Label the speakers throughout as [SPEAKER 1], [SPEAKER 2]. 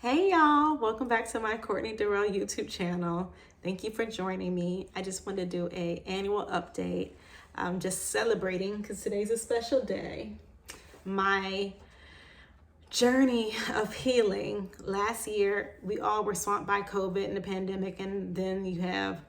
[SPEAKER 1] Hey y'all, welcome back to my Courtney Durrell YouTube channel. Thank you for joining me. I just wanted to do a annual update. I'm just celebrating because today's a special day. My journey of healing. Last year, we all were swamped by COVID and the pandemic, and then you have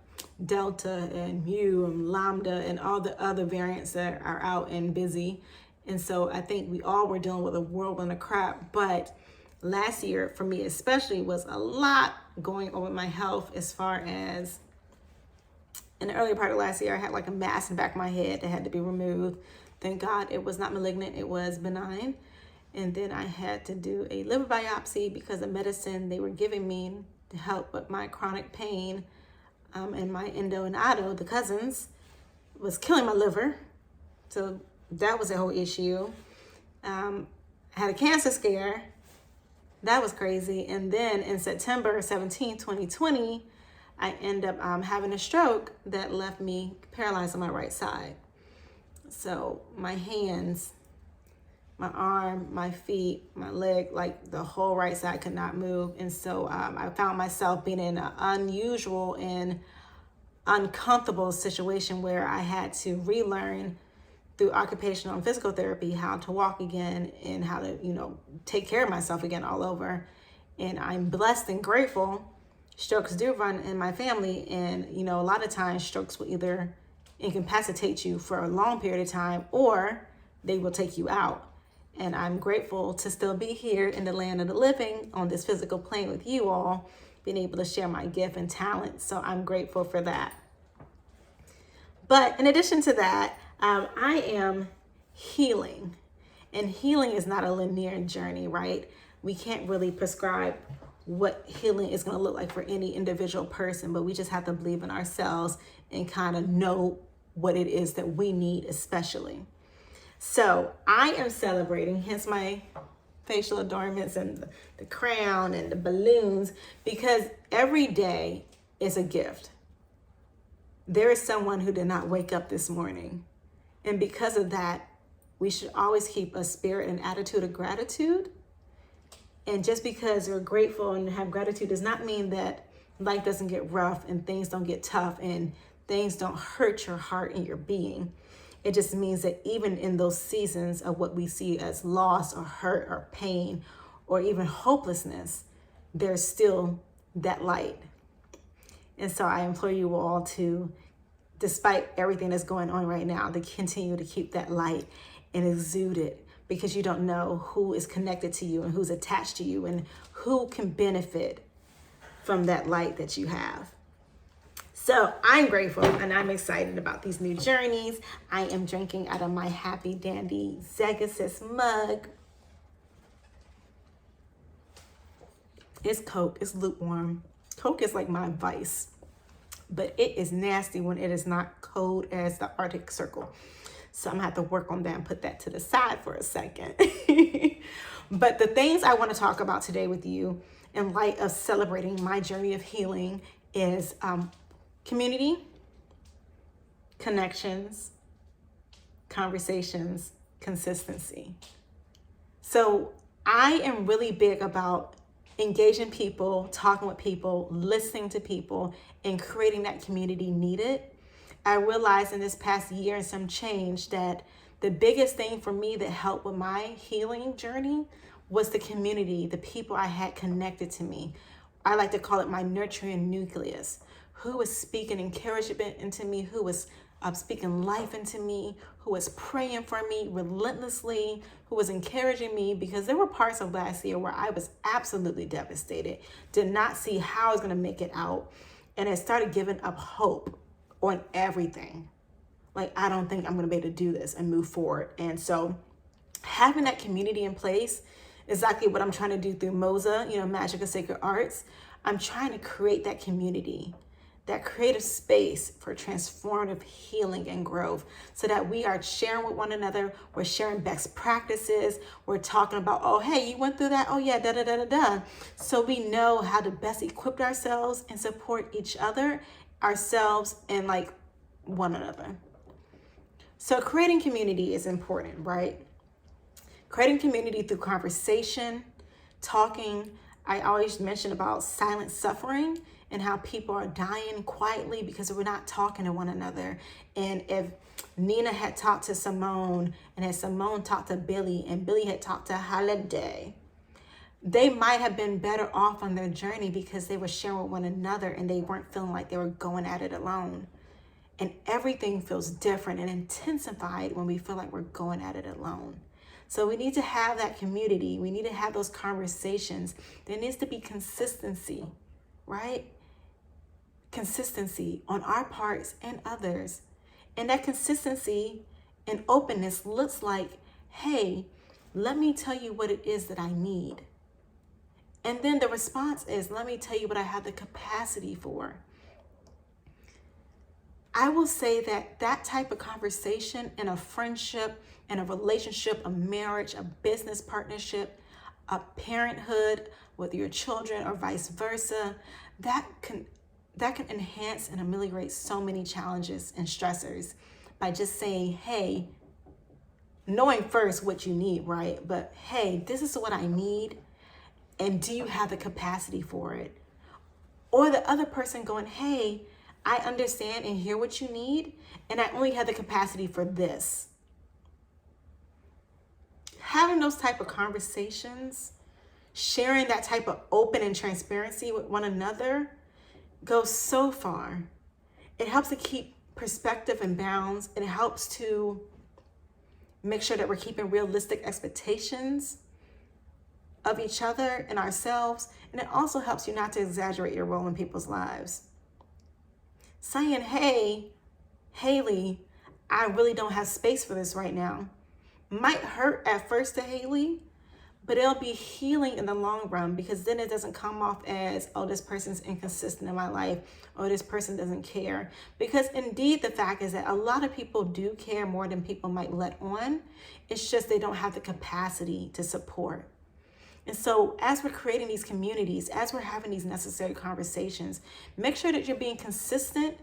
[SPEAKER 1] Delta and Mu and Lambda and all the other variants that are out and busy. And so I think we all were dealing with a whirlwind of crap, but last year for me especially was a lot going on with my health. As far as in the earlier part of last year, I had like a mass in the back of my head that had to be removed. Thank God it was not malignant, it was benign. And then I had to do a liver biopsy because the medicine they were giving me to help with my chronic pain and my endo and auto, the cousins, was killing my liver. So that was a whole issue. I had a cancer scare. That was crazy. And then in September 17, 2020, I ended up having a stroke that left me paralyzed on my right side. So my hands, my arm, my feet, my leg, like the whole right side could not move. And so I found myself being in an unusual and uncomfortable situation where I had to relearn through occupational and physical therapy how to walk again and how to, take care of myself again all over. And I'm blessed and grateful. Strokes do run in my family. And, a lot of times strokes will either incapacitate you for a long period of time or they will take you out. And I'm grateful to still be here in the land of the living on this physical plane with you all, being able to share my gift and talent. So I'm grateful for that. But in addition to that, I am healing, and healing is not a linear journey, right? We can't really prescribe what healing is going to look like for any individual person, but we just have to believe in ourselves and kind of know what it is that we need, especially. So I am celebrating, hence my facial adornments and the crown and the balloons, because every day is a gift. There is someone who did not wake up this morning. And because of that, we should always keep a spirit and attitude of gratitude. And just because you're grateful and have gratitude does not mean that life doesn't get rough and things don't get tough and things don't hurt your heart and your being. It just means that even in those seasons of what we see as loss or hurt or pain or even hopelessness, there's still that light. And so I implore you all to, despite everything that's going on right now, to continue to keep that light and exude it, because you don't know who is connected to you and who's attached to you and who can benefit from that light that you have. So I'm grateful and I'm excited about these new journeys. I am drinking out of my Happy Dandy Zegasis mug. It's Coke, it's lukewarm. Coke is like my vice, but it is nasty when it is not cold as the Arctic Circle. So I'm gonna have to work on that and put that to the side for a second. But the things I want to talk about today with you in light of celebrating my journey of healing is community, connections, conversations, consistency. So I am really big about engaging people, talking with people, listening to people, and creating that community needed. I realized in this past year and some change that the biggest thing for me that helped with my healing journey was the community, the people I had connected to me. I like to call it my nurturing nucleus, who was speaking encouragement into me, who was speaking life into me, who was praying for me relentlessly, who was encouraging me, because there were parts of last year where I was absolutely devastated, did not see how I was going to make it out, and I started giving up hope on everything. Like, I don't think I'm going to be able to do this and move forward. And so having that community in place, exactly what I'm trying to do through MOSA, Magic of Sacred Arts. I'm trying to create that community, that creative space for transformative healing and growth, so that we are sharing with one another, we're sharing best practices, we're talking about, oh, hey, you went through that? Oh yeah, da-da-da-da-da. So we know how to best equip ourselves and support each other, ourselves, and like one another. So creating community is important, right? Creating community through conversation, talking, I always mention about silent suffering and how people are dying quietly because we're not talking to one another. And if Nina had talked to Simone, and had Simone talked to Billy, and Billy had talked to Holiday, they might have been better off on their journey because they were sharing with one another and they weren't feeling like they were going at it alone. And everything feels different and intensified when we feel like we're going at it alone. So we need to have that community. We need to have those conversations. There needs to be consistency, right? Consistency on our parts and others. And that consistency and openness looks like, hey, let me tell you what it is that I need. And then the response is, let me tell you what I have the capacity for. I will say that that type of conversation in a friendship, in a relationship, a marriage, a business partnership, a parenthood with your children or vice versa, that can enhance and ameliorate so many challenges and stressors by just saying, hey, knowing first what you need, right? But hey, this is what I need. And do you have the capacity for it? Or the other person going, hey, I understand and hear what you need, and I only have the capacity for this. Having those type of conversations, sharing that type of open and transparency with one another goes so far. It helps to keep perspective and bounds. It helps to make sure that we're keeping realistic expectations of each other and ourselves. And it also helps you not to exaggerate your role in people's lives. Saying, hey, Haley, I really don't have space for this right now, might hurt at first to Haley, but it'll be healing in the long run, because then it doesn't come off as, oh, this person's inconsistent in my life, or this person doesn't care. Because indeed, the fact is that a lot of people do care more than people might let on. It's just they don't have the capacity to support. And so as we're creating these communities, as we're having these necessary conversations, make sure that you're being consistent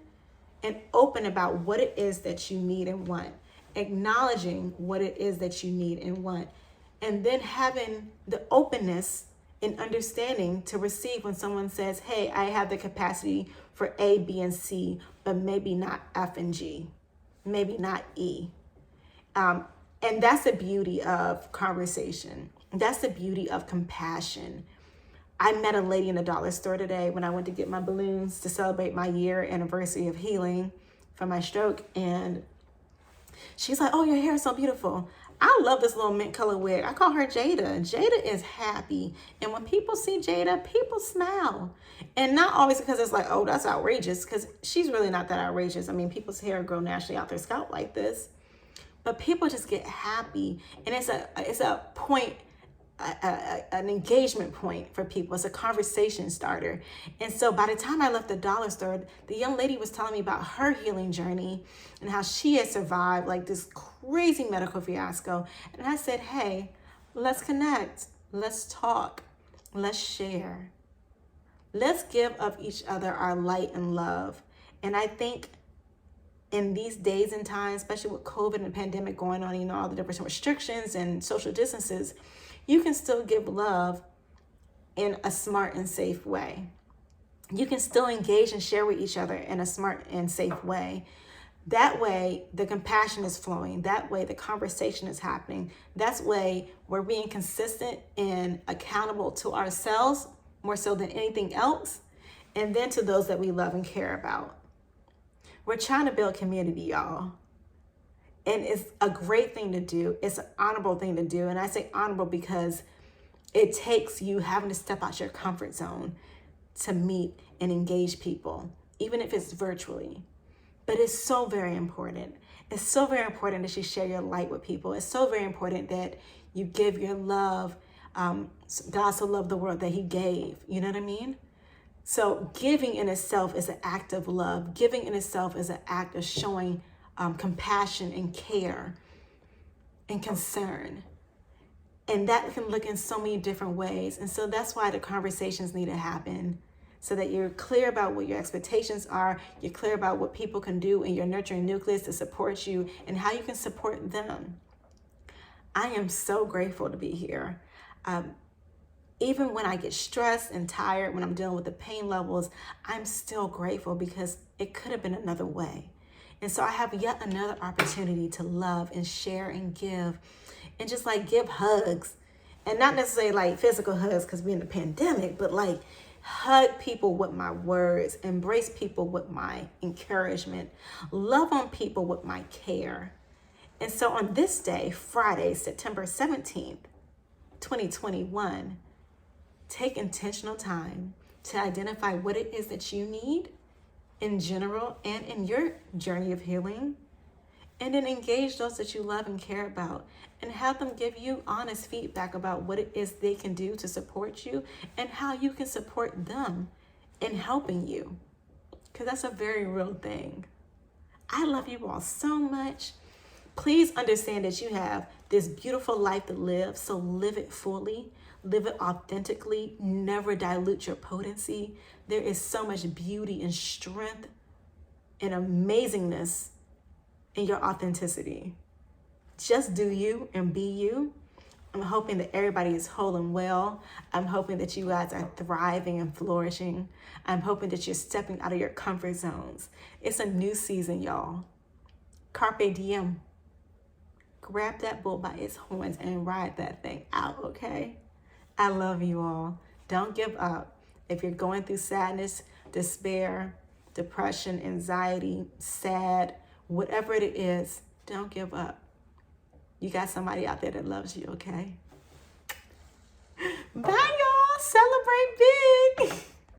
[SPEAKER 1] and open about what it is that you need and want, acknowledging what it is that you need and want, and then having the openness and understanding to receive when someone says, hey, I have the capacity for A, B, and C, but maybe not F and G, maybe not E. And that's the beauty of conversation. That's the beauty of compassion. I met a lady in the dollar store today when I went to get my balloons to celebrate my year anniversary of healing from my stroke. And she's like, oh, your hair is so beautiful. I love this little mint color wig. I call her Jada. Jada is happy. And when people see Jada, people smile. And not always because it's like, oh, that's outrageous, because she's really not that outrageous. I mean, people's hair grow naturally out their scalp like this. But people just get happy. And it's a point, an engagement point for people. It's a conversation starter. And so by the time I left the dollar store, the young lady was telling me about her healing journey and how she had survived like this crazy medical fiasco. And I said, hey, let's connect. Let's talk. Let's share. Let's give of each other our light and love. And I think in these days and times, especially with COVID and the pandemic going on, you know, all the different restrictions and social distances, you can still give love in a smart and safe way. You can still engage and share with each other in a smart and safe way. That way, the compassion is flowing. That way, the conversation is happening. That's way we're being consistent and accountable to ourselves more so than anything else, and then to those that we love and care about. We're trying to build community, y'all. And it's a great thing to do. It's an honorable thing to do. And I say honorable because it takes you having to step out your comfort zone to meet and engage people, even if it's virtually. But it's so very important. It's so very important that you share your light with people. It's so very important that you give your love. God so loved the world that he gave. You know what I mean? So giving in itself is an act of love. Giving in itself is an act of showing compassion and care and concern. And that can look in so many different ways. And so that's why the conversations need to happen, so that you're clear about what your expectations are. You're clear about what people can do in your nurturing nucleus to support you and how you can support them. I am so grateful to be here. Even when I get stressed and tired, when I'm dealing with the pain levels, I'm still grateful because it could have been another way. And so I have yet another opportunity to love and share and give and just like give hugs. And not necessarily like physical hugs because we're in the pandemic, but like hug people with my words, embrace people with my encouragement, love on people with my care. And so on this day, Friday, September 17th, 2021, take intentional time to identify what it is that you need in general and in your journey of healing. And then engage those that you love and care about and have them give you honest feedback about what it is they can do to support you and how you can support them in helping you. Because that's a very real thing. I love you all so much. Please understand that you have this beautiful life to live, so live it fully, live it authentically, never dilute your potency. There is so much beauty and strength and amazingness in your authenticity. Just do you and be you. I'm hoping that everybody is whole and well. I'm hoping that you guys are thriving and flourishing. I'm hoping that you're stepping out of your comfort zones. It's a new season, y'all. Carpe diem. Grab that bull by its horns and ride that thing out, okay? I love you all. Don't give up. If you're going through sadness, despair, depression, anxiety, sad, whatever it is, don't give up. You got somebody out there that loves you, okay? Bye, y'all. Celebrate big.